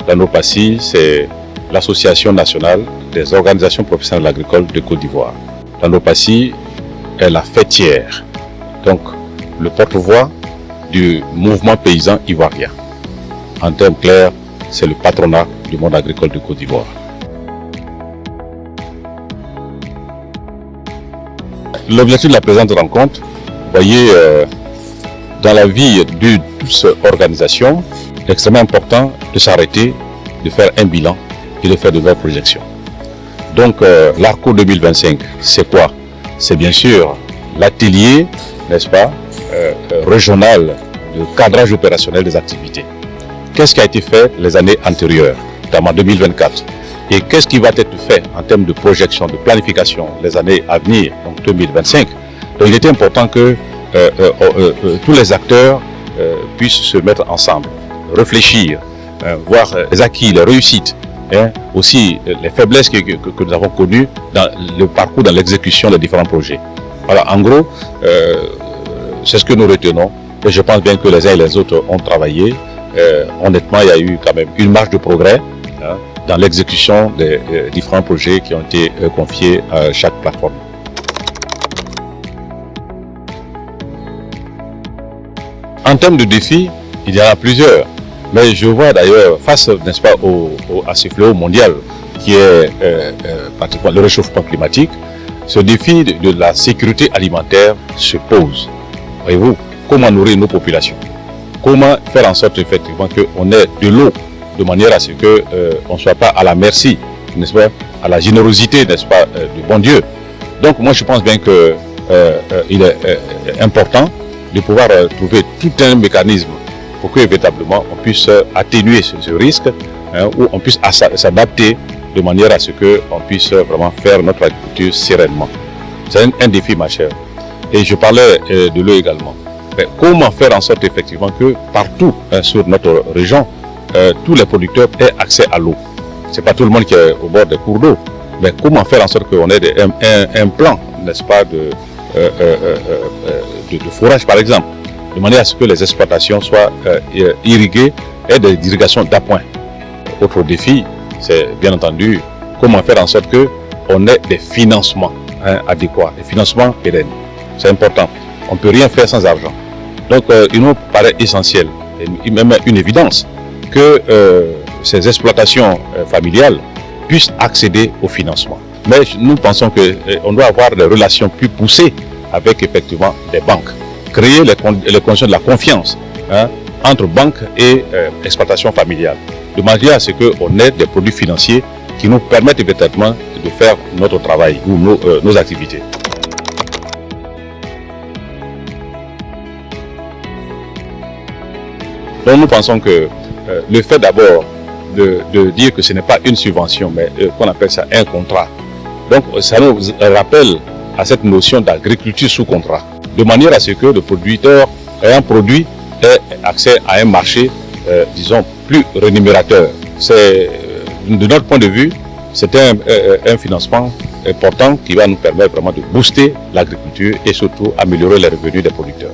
dans nos PACI, c'est l'Association nationale des organisations professionnelles agricoles de Côte d'Ivoire. Dans nos PACI est la fêtière, donc le porte-voix du mouvement paysan ivoirien. En termes clairs, c'est le patronat du monde agricole de Côte d'Ivoire. L'objectif de la présente rencontre, vous voyez, dans la vie de toute organisation, c'est extrêmement important de s'arrêter, de faire un bilan et de faire de nouvelles projections. Donc, l'ARCO 2025, c'est quoi? C'est bien sûr l'atelier, n'est-ce pas, régional de cadrage opérationnel des activités. Qu'est-ce qui a été fait les années antérieures, notamment 2024? Et qu'est-ce qui va être fait en termes de projection, de planification les années à venir, donc 2025? Donc, il était important que tous les acteurs puissent se mettre ensemble, réfléchir, voir les acquis, les réussites, aussi les faiblesses que nous avons connues dans le parcours, dans l'exécution des différents projets. Voilà, en gros, c'est ce que nous retenons. Et je pense bien que les uns et les autres ont travaillé. Honnêtement, il y a eu quand même une marge de progrès dans l'exécution des différents projets qui ont été confiés à chaque plateforme. En termes de défis, il y en a plusieurs. Mais je vois d'ailleurs, face, n'est-ce pas, à ce fléau mondial qui est pratiquement le réchauffement climatique, ce défi de la sécurité alimentaire se pose. Voyez-vous, comment nourrir nos populations? Comment faire en sorte effectivement qu'on ait de l'eau de manière à ce qu'on ne soit pas à la merci, n'est-ce pas, à la générosité, n'est-ce pas, du bon Dieu. Donc moi je pense bien qu'il est important de pouvoir trouver tout un mécanisme pour que véritablement on puisse atténuer ce risque, ou on puisse s'adapter de manière à ce qu'on puisse vraiment faire notre agriculture sereinement. C'est un défi, ma chère. Et je parlais de l'eau également. Mais comment faire en sorte effectivement que partout sur notre région, tous les producteurs aient accès à l'eau? Ce n'est pas tout le monde qui est au bord des cours d'eau. Mais comment faire en sorte qu'on ait un plan, n'est-ce pas, de forage par exemple, de manière à ce que les exploitations soient irriguées et des irrigations d'appoint. Autre défi, c'est bien entendu comment faire en sorte qu'on ait des financements adéquats, des financements pérennes. C'est important. On ne peut rien faire sans argent. Donc il nous paraît essentiel, et même une évidence, que ces exploitations familiales puissent accéder au financement. Mais nous pensons qu'on doit avoir des relations plus poussées avec effectivement des banques. Créer les conditions de la confiance entre banques et exploitation familiale, de manière à ce qu'on ait des produits financiers qui nous permettent véritablement de faire notre travail ou nos activités. Donc nous pensons que le fait d'abord de dire que ce n'est pas une subvention, mais qu'on appelle ça un contrat, donc ça nous rappelle à cette notion d'agriculture sous contrat, de manière à ce que le producteur ait un produit ait accès à un marché, disons, plus rémunérateur. C'est, de notre point de vue, c'est un financement important qui va nous permettre vraiment de booster l'agriculture et surtout améliorer les revenus des producteurs.